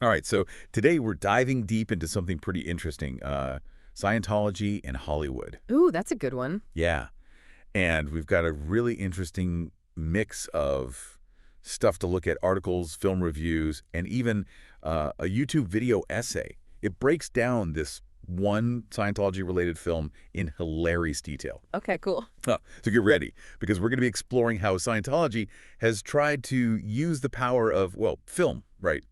All right, so today we're diving deep into something pretty interesting, Scientology and Hollywood. Ooh, that's a good one. Yeah, and we've got a really interesting mix of stuff to look at, articles, film reviews, and even a YouTube video essay. It breaks down this one Scientology-related film in hilarious detail. Okay, cool. So get ready, because we're going to be exploring how Scientology has tried to use the power of, well, film, right,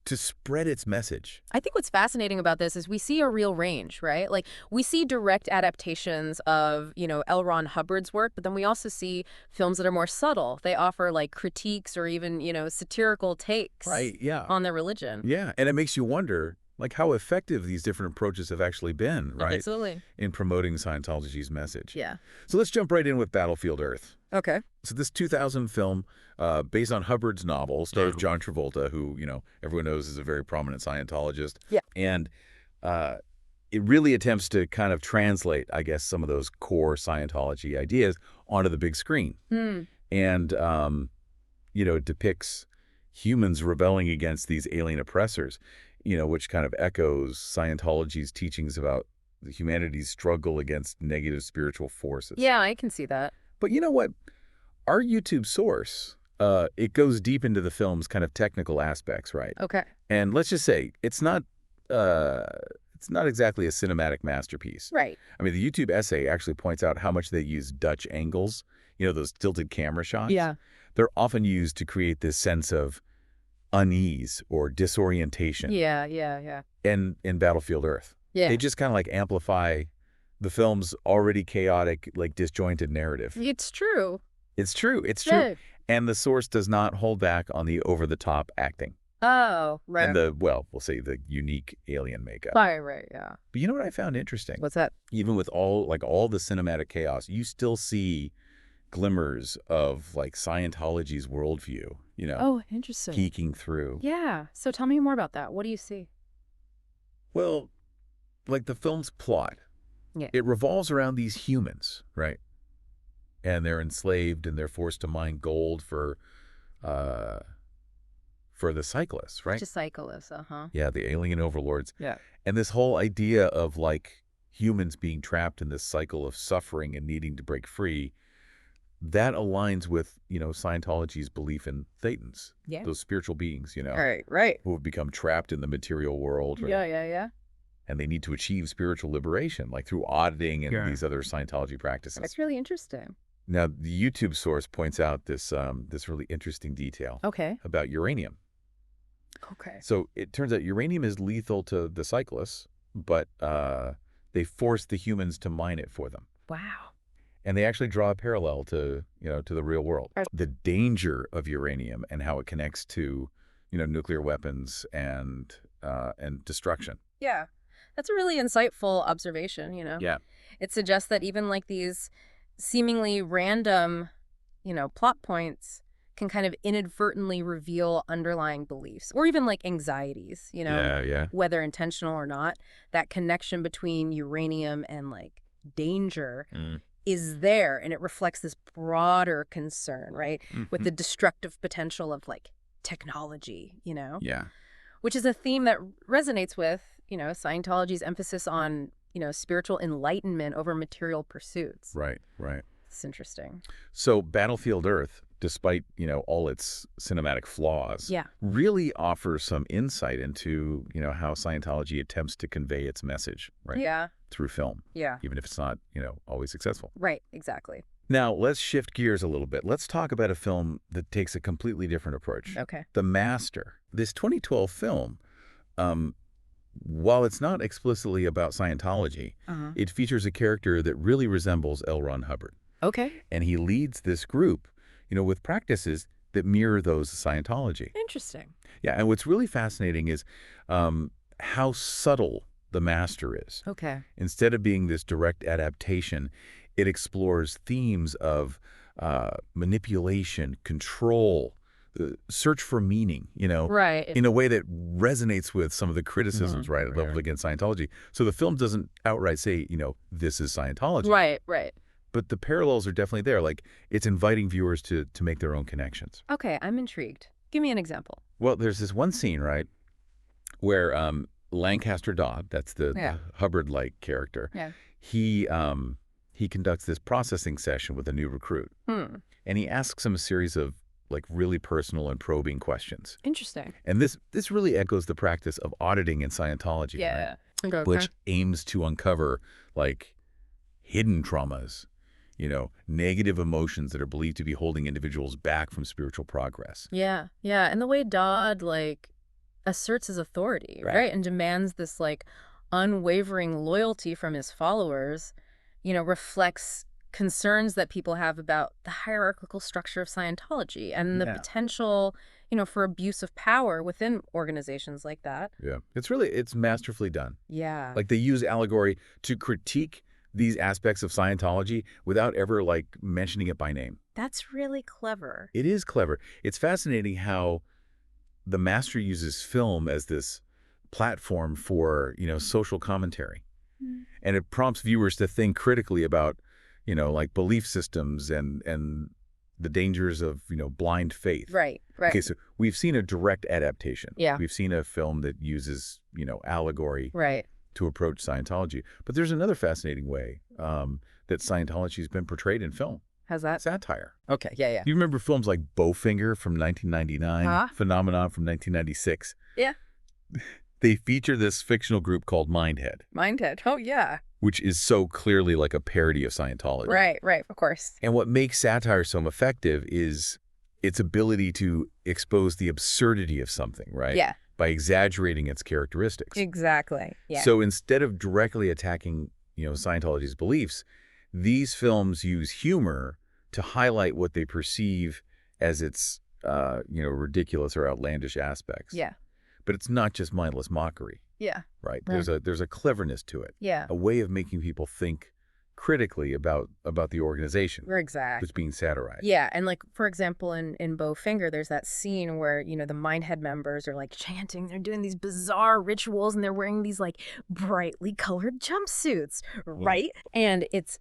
to spread its message. I think what's fascinating about this is we see a real range, right? Like we see direct adaptations of, L. Ron Hubbard's work, but then we also see films that are more subtle. They offer like critiques or even, satirical takes Right, yeah. on their religion. Yeah, and it makes you wonder, like, how effective these different approaches have actually been, right? Absolutely. In promoting Scientology's message. Yeah. So let's jump right in with Battlefield Earth. Okay. So this 2000 film, based on Hubbard's novel, stars John Travolta, who, everyone knows is a very prominent Scientologist. Yeah. And it really attempts to kind of translate, I guess, some of those core Scientology ideas onto the big screen. And, it depicts humans rebelling against these alien oppressors, which kind of echoes Scientology's teachings about humanity's struggle against negative spiritual forces. Yeah, I can see that. But you know what? Our YouTube source, it goes deep into the film's kind of technical aspects, right? Okay. And let's just say it's not exactly a cinematic masterpiece. Right. I mean, the YouTube essay actually points out how much they use Dutch angles, those tilted camera shots. Yeah. They're often used to create this sense of unease or disorientation. Yeah. In Battlefield Earth. Yeah. They just kind of like amplify the film's already chaotic, like disjointed narrative. It's true. It's true. It's true. And the source does not hold back on the over-the-top acting. Oh, right. And we'll say the unique alien makeup. Right, yeah. But you know what I found interesting? What's that? Even with all the cinematic chaos, you still see glimmers of like Scientology's worldview, Oh, interesting. peeking through. Yeah. So tell me more about that. What do you see? Well, like the film's plot. Yeah. It revolves around these humans, right? And they're enslaved and they're forced to mine gold for the cyclists, right? Just cyclists, uh-huh. Yeah, the alien overlords. Yeah. And this whole idea of like humans being trapped in this cycle of suffering and needing to break free, that aligns with, Scientology's belief in Thetans, Yeah. those spiritual beings, Right. who have become trapped in the material world. Right? Yeah. And they need to achieve spiritual liberation, like through auditing and these other Scientology practices. That's really interesting. Now, the YouTube source points out this really interesting detail about uranium. Okay. So it turns out uranium is lethal to the cyclists, but they force the humans to mine it for them. Wow. And they actually draw a parallel to the real world. The danger of uranium and how it connects to, nuclear weapons and destruction. Yeah. That's a really insightful observation, Yeah. It suggests that even like these seemingly random, plot points can kind of inadvertently reveal underlying beliefs or even like anxieties, Yeah. whether intentional or not. That connection between uranium and like danger is there, and it reflects this broader concern, right? With the destructive potential of like technology, Yeah. which is a theme that resonates with, Scientology's emphasis on, spiritual enlightenment over material pursuits. Right. It's interesting. So Battlefield Earth, despite, all its cinematic flaws, really offers some insight into, how Scientology attempts to convey its message, right? Yeah. Through film. Yeah. Even if it's not, always successful. Right. Exactly. Now, let's shift gears a little bit. Let's talk about a film that takes a completely different approach. Okay. The Master. This 2012 film, while it's not explicitly about Scientology, it features a character that really resembles L. Ron Hubbard. Okay. And he leads this group, with practices that mirror those of Scientology. Interesting. Yeah, and what's really fascinating is how subtle the Master is. Okay. Instead of being this direct adaptation, it explores themes of manipulation, control, search for meaning, Right. in a way that resonates with some of the criticisms, right, leveled against Scientology. So the film doesn't outright say, this is Scientology. Right. But the parallels are definitely there. Like, it's inviting viewers to make their own connections. Okay, I'm intrigued. Give me an example. Well, there's this one scene, right, where Lancaster Dodd, that's the Hubbard-like character, he conducts this processing session with a new recruit. And he asks him a series of like really personal and probing questions. Interesting. And this really echoes the practice of auditing in Scientology, right? Okay. Which aims to uncover like hidden traumas, negative emotions that are believed to be holding individuals back from spiritual progress. Yeah. And the way Dodd like asserts his authority, right? And demands this like unwavering loyalty from his followers, reflects concerns that people have about the hierarchical structure of Scientology and the potential, for abuse of power within organizations like that. Yeah. It's masterfully done. Yeah. Like they use allegory to critique these aspects of Scientology without ever like mentioning it by name. That's really clever. It is clever. It's fascinating how the master uses film as this platform for, social commentary. And it prompts viewers to think critically about, like belief systems and the dangers of, blind faith. Right. Okay, so we've seen a direct adaptation. Yeah. We've seen a film that uses, allegory to approach Scientology. But there's another fascinating way that Scientology has been portrayed in film. How's that? Satire. Okay, yeah. You remember films like Bowfinger from 1999, Phenomenon from 1996? Yeah. They feature this fictional group called Mindhead. Mindhead. Oh, yeah. Which is so clearly like a parody of Scientology. Right, of course. And what makes satire so effective is its ability to expose the absurdity of something, right? Yeah. By exaggerating its characteristics. Exactly. Yeah. So instead of directly attacking, Scientology's beliefs, these films use humor to highlight what they perceive as its, ridiculous or outlandish aspects. Yeah. But it's not just mindless mockery. Yeah. Right. There's a cleverness to it. Yeah. A way of making people think critically about the organization. Exactly. That's being satirized. Yeah, and like for example in Bowfinger, there's that scene where the Mindhead members are like chanting, they're doing these bizarre rituals, and they're wearing these like brightly colored jumpsuits, right? And it's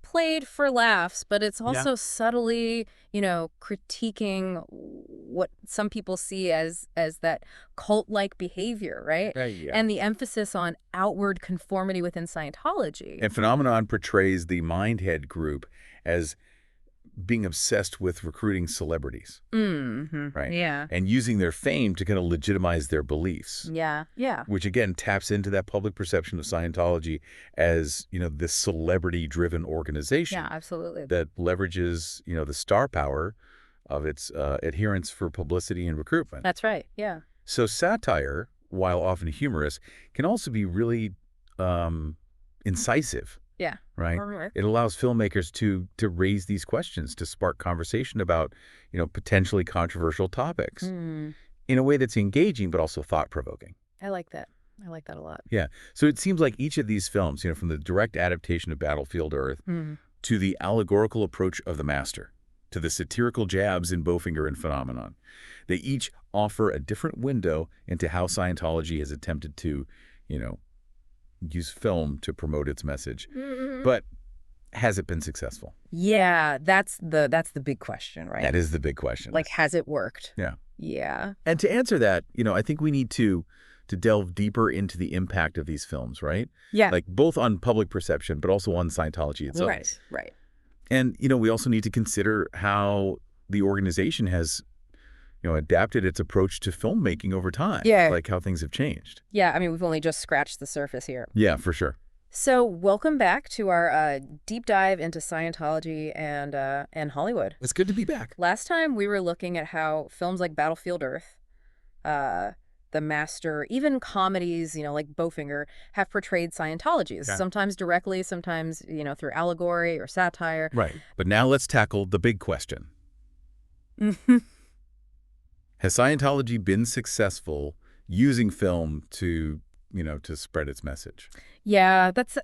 played for laughs, but it's also subtly, critiquing what some people see as that cult-like behavior, right? Yeah. And the emphasis on outward conformity within Scientology. And Phenomenon portrays the Mindhead group as being obsessed with recruiting celebrities, right? Yeah. And using their fame to kind of legitimize their beliefs. Yeah. Which again taps into that public perception of Scientology as, this celebrity-driven organization. Yeah, absolutely. That leverages, the star power of its adherents for publicity and recruitment. That's right. Yeah. So satire, while often humorous, can also be really incisive. Yeah. Right. It allows filmmakers to raise these questions, to spark conversation about, potentially controversial topics in a way that's engaging but also thought-provoking. I like that. I like that a lot. Yeah. So it seems like each of these films, from the direct adaptation of Battlefield Earth to the allegorical approach of The Master, to the satirical jabs in Bowfinger and Phenomenon, they each offer a different window into how Scientology has attempted to, use film to promote its message. But has it been successful? Yeah, that's the big question, right? That is the big question. Like, has it worked? Yeah. Yeah. And to answer that, I think we need to delve deeper into the impact of these films, right? Yeah. Like both on public perception, but also on Scientology itself. Right. And, we also need to consider how the organization has adapted its approach to filmmaking over time. Yeah. Like how things have changed. Yeah, I mean, we've only just scratched the surface here. Yeah, for sure. So welcome back to our deep dive into Scientology and Hollywood. It's good to be back. Last time we were looking at how films like Battlefield Earth, The Master, even comedies, like Bowfinger, have portrayed Scientology. Sometimes directly, sometimes, through allegory or satire. Right. But now let's tackle the big question. Has Scientology been successful using film to spread its message? Yeah, that's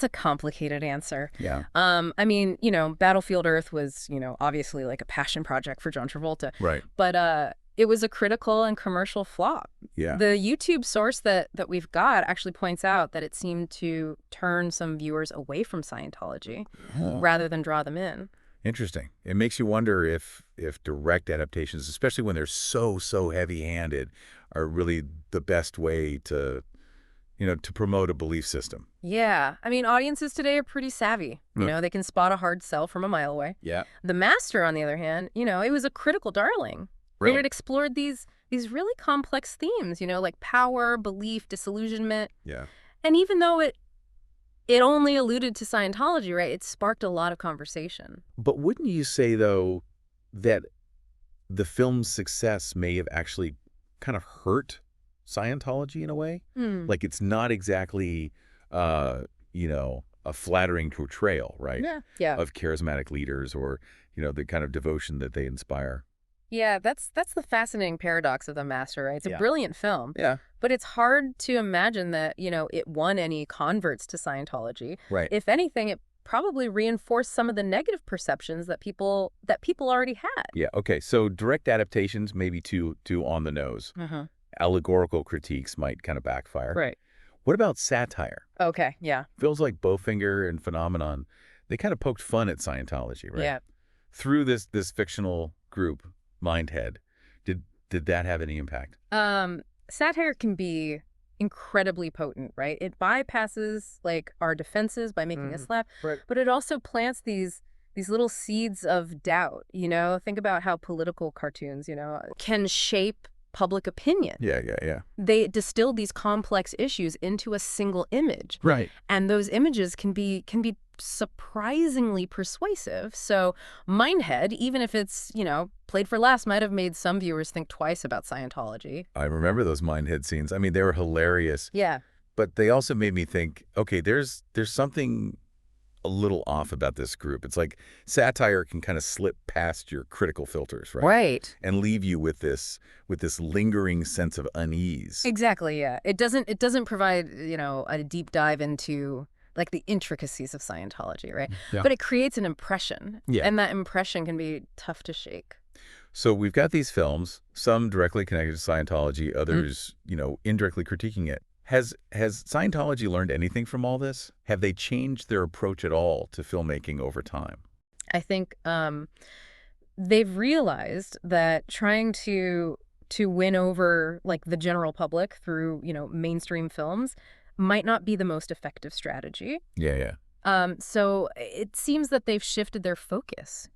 a complicated answer. Yeah. I mean, Battlefield Earth was, obviously like a passion project for John Travolta. Right. But it was a critical and commercial flop. Yeah. The YouTube source that we've got actually points out that it seemed to turn some viewers away from Scientology rather than draw them in. Interesting. It makes you wonder if direct adaptations, especially when they're so heavy-handed, are really the best way to, to promote a belief system. Yeah. I mean, audiences today are pretty savvy. They can spot a hard sell from a mile away. Yeah. The Master, on the other hand, it was a critical darling. Really? And it explored these really complex themes, like power, belief, disillusionment. Yeah. And even though it only alluded to Scientology, right, it sparked a lot of conversation. But wouldn't you say, though, that the film's success may have actually kind of hurt Scientology in a way? Like, it's not exactly, a flattering portrayal, right? Yeah. Of charismatic leaders or, the kind of devotion that they inspire. Yeah, that's the fascinating paradox of The Master, right? It's a brilliant film. Yeah. But it's hard to imagine that, it won any converts to Scientology. Right. If anything, it probably reinforced some of the negative perceptions that people already had. Yeah, okay. So direct adaptations may be too on the nose. Allegorical critiques might kind of backfire. Right. What about satire? Okay, yeah. Films like Bowfinger and Phenomenon, they kind of poked fun at Scientology, right? Yeah. Through this fictional group, Mindhead, did that have any impact? Satire can be incredibly potent, right? It bypasses our defenses by making us laugh, but it also plants these little seeds of doubt. Think about how political cartoons, can shape public opinion. Yeah. They distill these complex issues into a single image. Right. And those images can be surprisingly persuasive. So Mindhead, even if it's, played for laughs, might have made some viewers think twice about Scientology. I remember those Mindhead scenes. I mean, they were hilarious. Yeah. But they also made me think, okay, there's something a little off about this group. It's like satire can kind of slip past your critical filters, right? Right. And leave you with this lingering sense of unease. Exactly, yeah. It doesn't provide, a deep dive into the intricacies of Scientology, right? Yeah. But it creates an impression. Yeah. And that impression can be tough to shake. So we've got these films, some directly connected to Scientology, others, indirectly critiquing it. Has Scientology learned anything from all this? Have they changed their approach at all to filmmaking over time? I think they've realized that trying to win over the general public through, mainstream films might not be the most effective strategy. Yeah. So it seems that they've shifted their focus,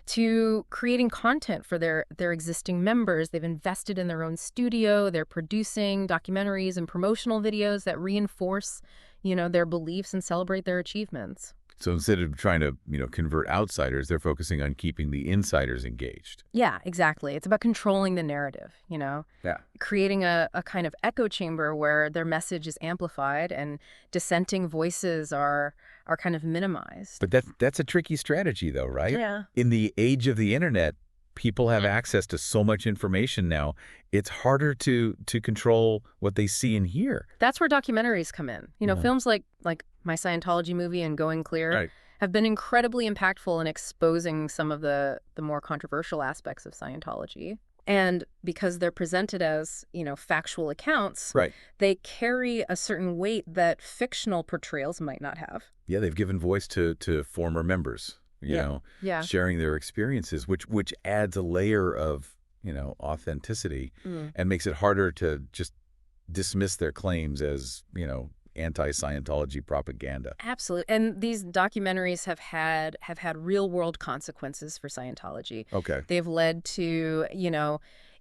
to creating content for their existing members. They've invested in their own studio. They're producing documentaries and promotional videos that reinforce, their beliefs and celebrate their achievements. So instead of trying to, convert outsiders, they're focusing on keeping the insiders engaged. Yeah, exactly. It's about controlling the narrative, Yeah. creating a kind of echo chamber where their message is amplified and dissenting voices are kind of minimized. But that's a tricky strategy, though, right? Yeah. In the age of the internet, people have access to so much information now. It's harder to control what they see and hear. That's where documentaries come in. Films like My Scientology Movie and Going Clear have been incredibly impactful in exposing some of the more controversial aspects of Scientology. And because they're presented as, factual accounts, they carry a certain weight that fictional portrayals might not have. Yeah, they've given voice to former members, sharing their experiences, which adds a layer of, authenticity and makes it harder to just dismiss their claims as, anti-Scientology propaganda. Absolutely. And these documentaries have had real-world consequences for Scientology. Okay. They've led to,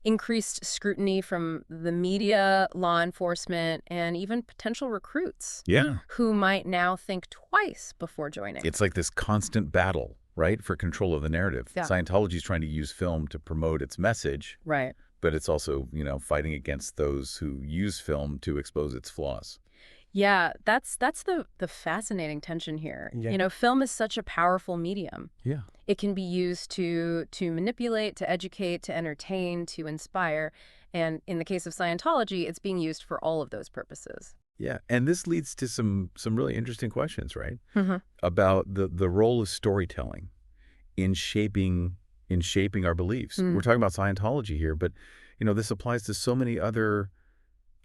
increased scrutiny from the media, law enforcement, and even potential recruits. Yeah. Who might now think twice before joining. It's like this constant battle, right, for control of the narrative. Yeah. Scientology is trying to use film to promote its message. Right. But it's also, fighting against those who use film to expose its flaws. Yeah, that's the fascinating tension here. Yeah. Film is such a powerful medium. Yeah. It can be used to manipulate, to educate, to entertain, to inspire. And in the case of Scientology, it's being used for all of those purposes. Yeah, and this leads to some really interesting questions, right? About the role of storytelling in shaping our beliefs. We're talking about Scientology here, but this applies to so many other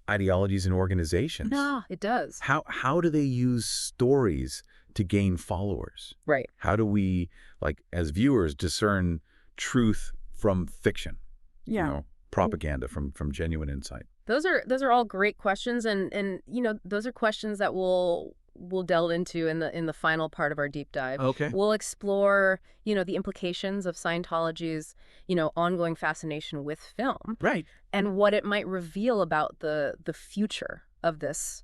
ideologies and organizations. No, it does. How do they use stories to gain followers? Right. How do we, as viewers, discern truth from fiction? Yeah. propaganda from genuine insight? Those are all great questions, and those are questions that we'll delve into in the final part of our deep dive. Okay. We'll explore, the implications of Scientology's, ongoing fascination with film Right. and what it might reveal about the future of this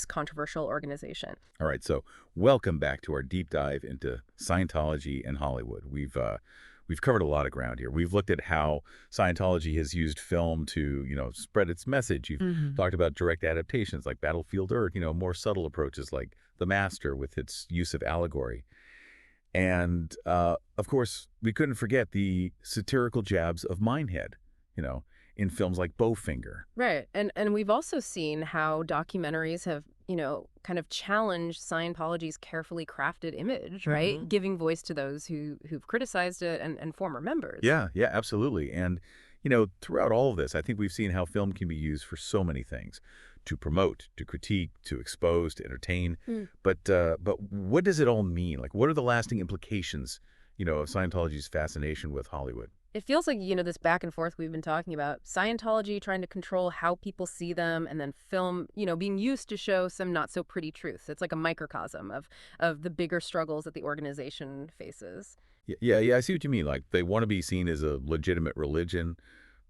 controversial organization. All right, so welcome back to our deep dive into Scientology and Hollywood. We've covered a lot of ground here. We've looked at how Scientology has used film to, spread its message. You've talked about direct adaptations like Battlefield Earth, more subtle approaches like The Master with its use of allegory. And, of course, we couldn't forget the satirical jabs of Minehead, in films like Bowfinger. Right. And we've also seen how documentaries have, kind of challenged Scientology's carefully crafted image, right? Giving voice to those who've criticized it and former members. Yeah, absolutely. And, throughout all of this, I think we've seen how film can be used for so many things, to promote, to critique, to expose, to entertain. But what does it all mean? Like, what are the lasting implications, of Scientology's fascination with Hollywood? It feels like, this back and forth we've been talking about. Scientology trying to control how people see them, and then film, being used to show some not so pretty truths. It's like a microcosm of the bigger struggles that the organization faces. Yeah, I see what you mean. Like, they want to be seen as a legitimate religion,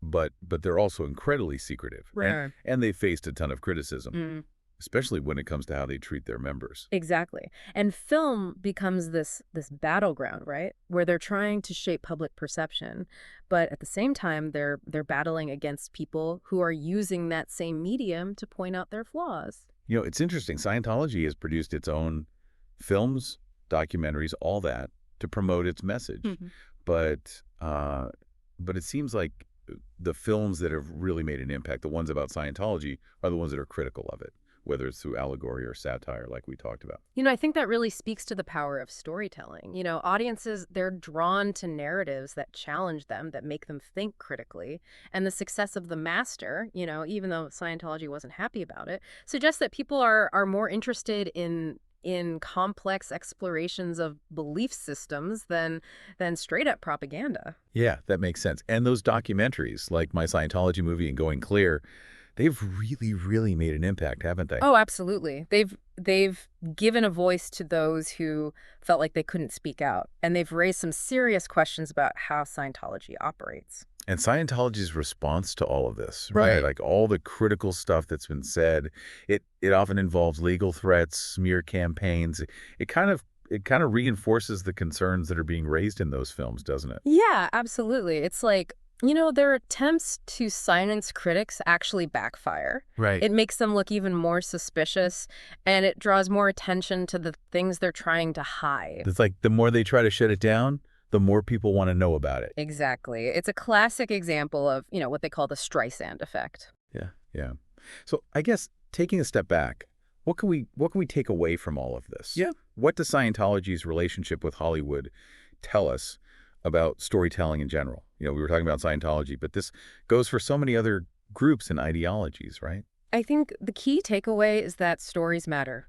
but they're also incredibly secretive. Right. And they faced a ton of criticism, especially when it comes to how they treat their members. Exactly. And film becomes this battleground, right? Where they're trying to shape public perception, but at the same time they're battling against people who are using that same medium to point out their flaws. It's interesting. Scientology has produced its own films, documentaries, all that to promote its message. But it seems like the films that have really made an impact, the ones about Scientology, are the ones that are critical of it, whether it's through allegory or satire like we talked about. I think that really speaks to the power of storytelling. Audiences, they're drawn to narratives that challenge them, that make them think critically. And the success of The Master, even though Scientology wasn't happy about it, suggests that people are more interested in complex explorations of belief systems than straight up propaganda. Yeah, that makes sense. And those documentaries, like My Scientology Movie and Going Clear, they've really, really made an impact, haven't they? Oh, absolutely. They've given a voice to those who felt like they couldn't speak out, and they've raised some serious questions about how Scientology operates. And Scientology's response to all of this, right? Like all the critical stuff that's been said, it often involves legal threats, smear campaigns. It kind of reinforces the concerns that are being raised in those films, doesn't it? Yeah, absolutely. It's like, their attempts to silence critics actually backfire. Right. It makes them look even more suspicious, and it draws more attention to the things they're trying to hide. It's like the more they try to shut it down, the more people want to know about it. Exactly. It's a classic example of, what they call the Streisand effect. Yeah. So I guess taking a step back, what can we take away from all of this? Yeah. What does Scientology's relationship with Hollywood tell us about storytelling in general? We were talking about Scientology, but this goes for so many other groups and ideologies, right? I think the key takeaway is that stories matter.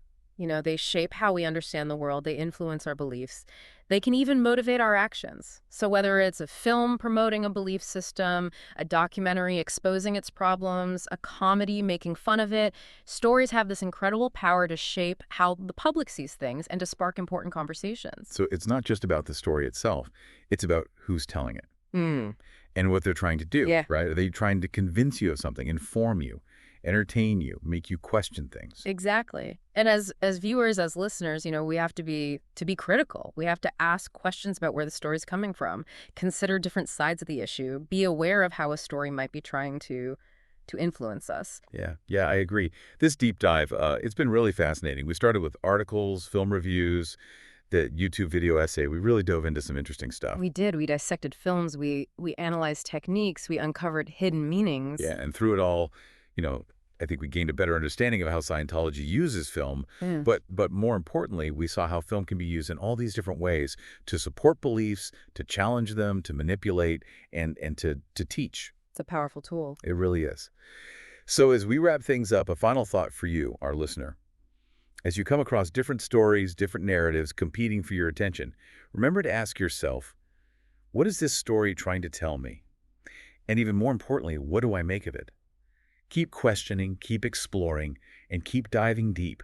They shape how we understand the world. They influence our beliefs. They can even motivate our actions. So whether it's a film promoting a belief system, a documentary exposing its problems, a comedy making fun of it, stories have this incredible power to shape how the public sees things and to spark important conversations. So it's not just about the story itself. It's about who's telling it and what they're trying to do, right? Are they trying to convince you of something, inform you, entertain you, make you question things? Exactly. And as viewers, as listeners, we have to be critical. We have to ask questions about where the story's coming from, consider different sides of the issue, be aware of how a story might be trying to influence us. Yeah, I agree. This deep dive, it's been really fascinating. We started with articles, film reviews, the YouTube video essay. We really dove into some interesting stuff. We did. We dissected films. We analyzed techniques. We uncovered hidden meanings. Yeah, and through it all, I think we gained a better understanding of how Scientology uses film. But more importantly, we saw how film can be used in all these different ways to support beliefs, to challenge them, to manipulate, and to teach. It's a powerful tool. It really is. So as we wrap things up, a final thought for you, our listener. As you come across different stories, different narratives competing for your attention, remember to ask yourself, what is this story trying to tell me? And even more importantly, what do I make of it? Keep questioning, keep exploring, and keep diving deep.